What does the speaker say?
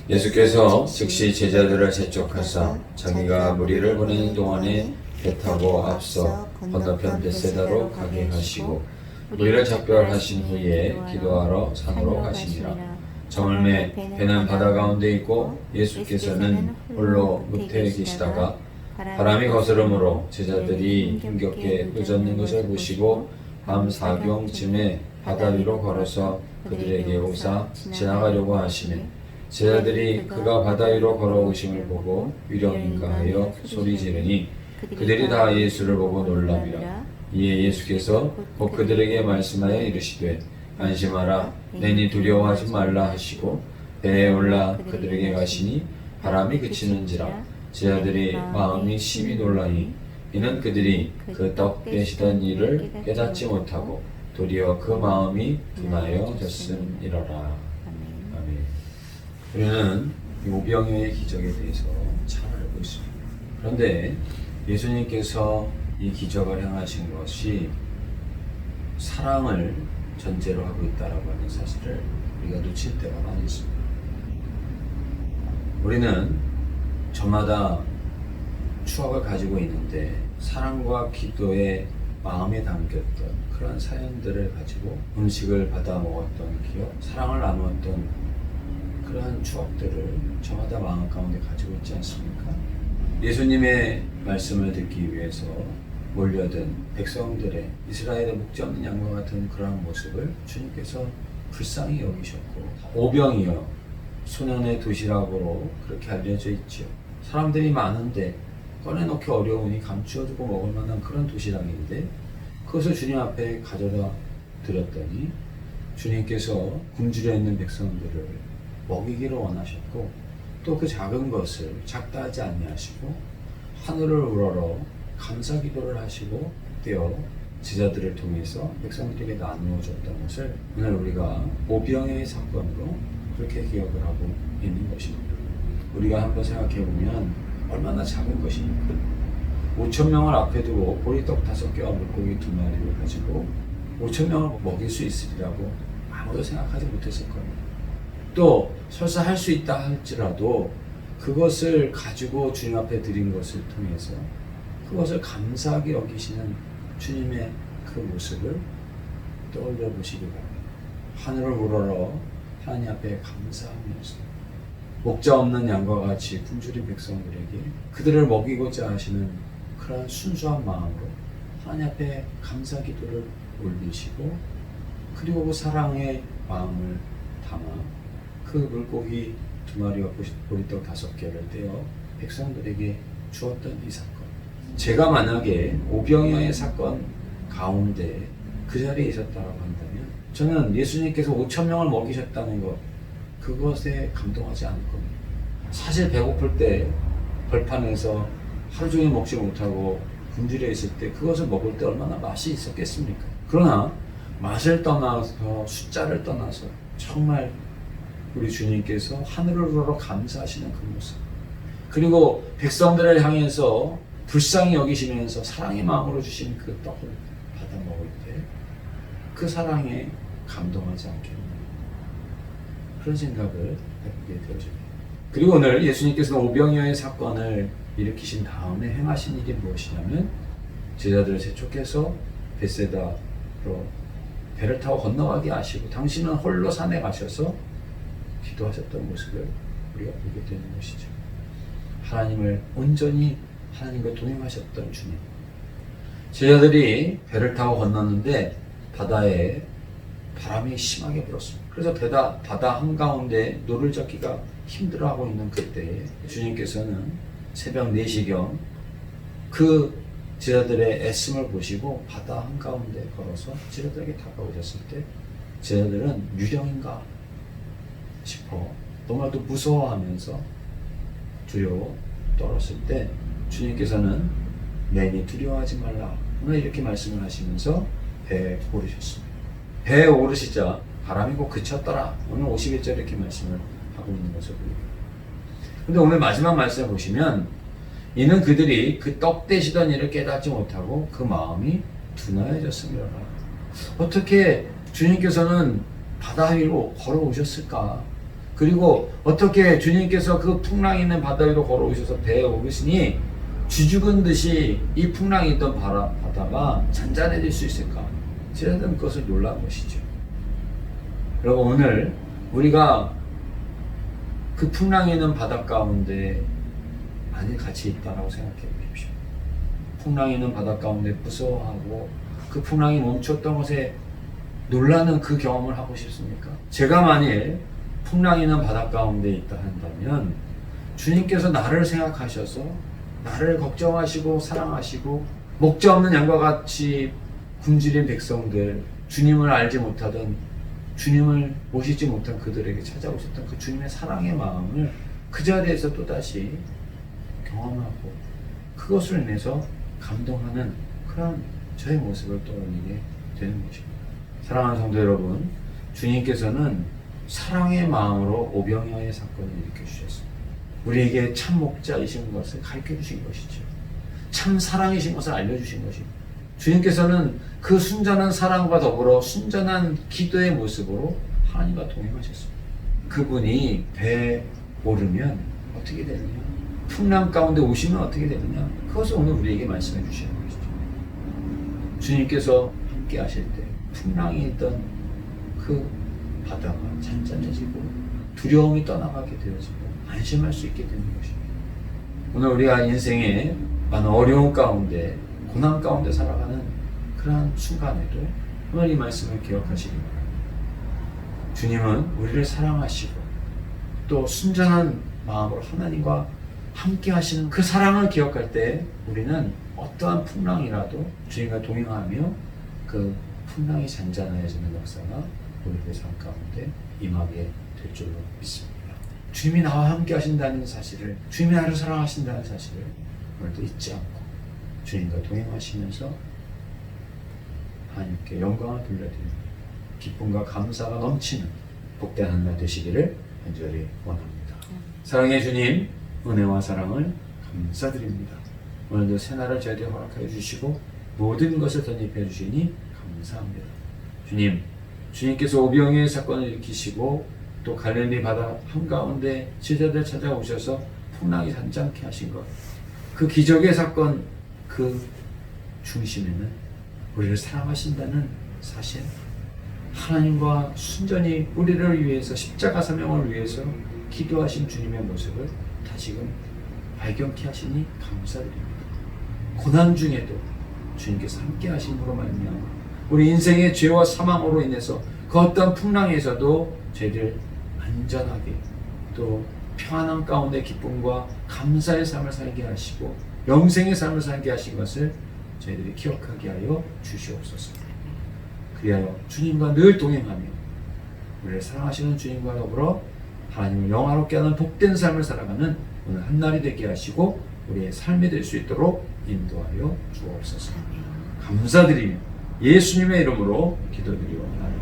예수께서 즉시 제자들을 재촉하사 자기가 무리를 보내는 동안에 배 타고 앞서 건너편 벳세다로 가게 하시고 무리를 작별하신 후에 기도하러 산으로 가시니라. 저물매 배는 바다 가운데 있고 예수께서는 홀로 무태에 계시다가 바람이 거스름으로 제자들이 힘겹게 늦었는 것을 보시고 밤 사경쯤에 바다 위로 걸어서 그들에게 오사 지나가려고 하시매 제자들이 그가 바다 위로 걸어오심을 보고 유령인가 하여 소리 지르니 그들이 다 예수를 보고 놀라미라. 이에 예수께서 곧 그들에게 말씀하여 이르시되 안심하라 내니 두려워하지 말라 하시고 배에 올라 그들에게 가시니 바람이 그치는지라. 제자들이 마음이 심히 놀라니 이는 그들이 그 떡 떼시던 일을 깨닫지 못하고 도리어 그 마음이 둔하여졌음이로라. 아멘. 우리는 이 오병이어의 기적에 대해서 잘 알고 있습니다. 그런데 예수님께서 이 기적을 행하신 것이 사랑을 전제로 하고 있다라고 하는 사실을 우리가 놓칠 때가 많이 있습니다. 우리는 저마다 추억을 가지고 있는데 사랑과 기도에 마음에 담겼던 그런 사연들을 가지고 음식을 받아 먹었던 기억, 사랑을 나누었던 그러한 추억들을 저마다 마음 가운데 가지고 있지 않습니까? 예수님의 말씀을 듣기 위해서 몰려든 백성들의 이스라엘의 목자 없는 양과 같은 그러한 모습을 주님께서 불쌍히 여기셨고 오병이어 소년의 도시락으로 그렇게 알려져 있지요. 사람들이 많은데 꺼내놓기 어려우니 감추어두고 먹을 만한 그런 도시락인데 그것을 주님 앞에 가져다 드렸더니 주님께서 굶주려 있는 백성들을 먹이기를 원하셨고 또 그 작은 것을 작다 하지 아니하시고 하늘을 우러러 감사 기도를 하시고 떼어 제자들을 통해서 백성들에게 나누어 줬던 것을 오늘 우리가 오병이어의 사건으로 그렇게 기억을 하고 있는 것입니다. 우리가 한번 생각해 보면 얼마나 작은 것입니까? 5,000명을 앞에 두고 보리떡 5개와 물고기 2마리를 가지고 5,000명을 먹일 수 있으리라고 아무도 생각하지 못했을 겁니다. 또 설사 할 수 있다 할지라도 그것을 가지고 주님 앞에 드린 것을 통해서 그것을 감사하게 여기시는 주님의 그 모습을 떠올려 보시기 바랍니다. 하늘을 우러러 하나님 앞에 감사하면서 목자 없는 양과 같이 굶주린 백성들에게 그들을 먹이고자 하시는 그런 순수한 마음으로 하나님 앞에 감사 기도를 올리시고 그리고 그 사랑의 마음을 담아 그 물고기 2마리와 보리떡 5개를 떼어 백성들에게 주었던 이 사건. 제가 만약에 오병이어의 사건 가운데 그 자리에 있었다고 한다면 저는 예수님께서 5,000명을 먹이셨다는 것 그것에 감동하지 않을 겁니다. 사실 배고플 때 벌판에서 하루 종일 먹지 못하고 굶주려 있을 때 그것을 먹을 때 얼마나 맛이 있었겠습니까? 그러나 맛을 떠나서 숫자를 떠나서 정말 우리 주님께서 하늘을 우러러 감사하시는 그 모습 그리고 백성들을 향해서 불쌍히 여기시면서 사랑의 마음으로 주신 그 떡을 받아 먹을 때 그 사랑에 감동하지 않겠느냐 그런 생각을 해보게 되어집니다. 그리고 오늘 예수님께서는 오병이어의 사건을 일으키신 다음에 행하신 일이 무엇이냐면 제자들을 재촉해서 벳세다로 배를 타고 건너가게 하시고 당신은 홀로 산에 가셔서 기도하셨던 모습을 우리가 보게 되는 것이죠. 하나님을 온전히 하나님과 동행하셨던 주님. 제자들이 배를 타고 건넜는데 바다에 바람이 심하게 불었습니다. 그래서 바다 한가운데 노를 젓기가 힘들어하고 있는 그때에 주님께서는 새벽 4시경 그 제자들의 애씀을 보시고 바다 한가운데 걸어서 제자들에게 다가오셨을 때 제자들은 유령인가 싶어 너무나도 무서워하면서 두려워 떨었을 때 주님께서는 내니 두려워하지 말라 오늘 이렇게 말씀을 하시면서 배에 오르셨습니다. 배에 오르시자 바람이 곧 그쳤더라. 오늘 51절 이렇게 말씀을 하고 있는 것을 보입니다. 근데 오늘 마지막 말씀을 보시면 이는 그들이 그 떡 떼시던 일을 깨닫지 못하고 그 마음이 둔하여졌음이라. 어떻게 주님께서는 바다 위로 걸어오셨을까? 그리고 어떻게 주님께서 그 풍랑이 있는 바다 위로 걸어오셔서 배에 오르시니 쥐죽은 듯이 이 풍랑이 있던 바다가 잔잔해질 수 있을까? 제자들은 그것을 놀란 것이죠. 여러분, 오늘 우리가 그 풍랑이 있는 바다 가운데 많이 같이 있다라고 생각해 보십시오. 풍랑이 있는 바다 가운데 무서워하고 그 풍랑이 멈췄던 것에 놀라는 그 경험을 하고 싶습니까? 제가 만일 풍랑이 있는 바다 가운데 있다 한다면 주님께서 나를 생각하셔서 나를 걱정하시고 사랑하시고 목자 없는 양과 같이 굶주린 백성들, 주님을 알지 못하던, 주님을 모시지 못한 그들에게 찾아오셨던 그 주님의 사랑의 마음을 그 자리에서 또다시 경험하고 그것을 인해서 감동하는 그런 저의 모습을 떠올리게 되는 것입니다. 사랑하는 성도 여러분, 주님께서는 사랑의 마음으로 오병이어의 사건을 일으켜주셨습니다. 우리에게 참 목자이신 것을 가르쳐주신 것이죠. 참 사랑이신 것을 알려주신 것입니다. 주님께서는 그 순전한 사랑과 더불어 순전한 기도의 모습으로 하나님과 동행하셨습니다. 그분이 배에 오르면 어떻게 되느냐? 풍랑 가운데 오시면 어떻게 되느냐? 그것을 오늘 우리에게 말씀해 주시는 것이죠. 주님께서 함께 하실 때 풍랑이 있던 그 바다가 잔잔해지고 두려움이 떠나가게 되어지고 안심할 수 있게 되는 것입니다. 오늘 우리가 인생의 많은 어려움 가운데 고난 가운데 살아가는 그러한 순간에도 오늘 이 말씀을 기억하시기 바랍니다. 주님은 우리를 사랑하시고 또 순전한 마음으로 하나님과 함께 하시는 그 사랑을 기억할 때 우리는 어떠한 풍랑이라도 주님과 동행하며 그 풍랑이 잔잔해지는 역사가 우리의 삶 가운데 임하게 될 줄로 믿습니다. 주님이 나와 함께 하신다는 사실을, 주님이 나를 사랑하신다는 사실을 오늘도 잊지 않고 주님과 동행하시면서 하나님께 영광을 돌려드리는 기쁨과 감사가 넘치는 복된 한 날 되시기를 간절히 원합니다. 사랑의 주님, 은혜와 사랑을 감사드립니다. 오늘도 새날을 저희에게 허락하여 주시고 모든 것을 덧입혀 주시니 감사합니다. 주님, 주님께서 오병이어의 사건을 일으키시고 또 갈릴리 바다 한가운데 제자들 찾아오셔서 풍랑이 잔잔케 하신 것, 그 기적의 사건 그 중심에는 우리를 사랑하신다는 사실, 하나님과 순전히 우리를 위해서 십자가 사명을 위해서 기도하신 주님의 모습을 다시금 발견케 하시니 감사드립니다. 고난 중에도 주님께서 함께 하심으로 말미암아 우리 인생의 죄와 사망으로 인해서 그 어떤 풍랑에서도 저희들 안전하게 또 평안한 가운데 기쁨과 감사의 삶을 살게 하시고 영생의 삶을 살게 하신 것을 저희들이 기억하게 하여 주시옵소서. 그리하여 주님과 늘 동행하며 우리를 사랑하시는 주님과 더불어 하나님을 영화롭게 하는 복된 삶을 살아가는 오늘 한날이 되게 하시고 우리의 삶이 될 수 있도록 인도하여 주옵소서. 감사드리며 예수님의 이름으로 기도드리옵나이다.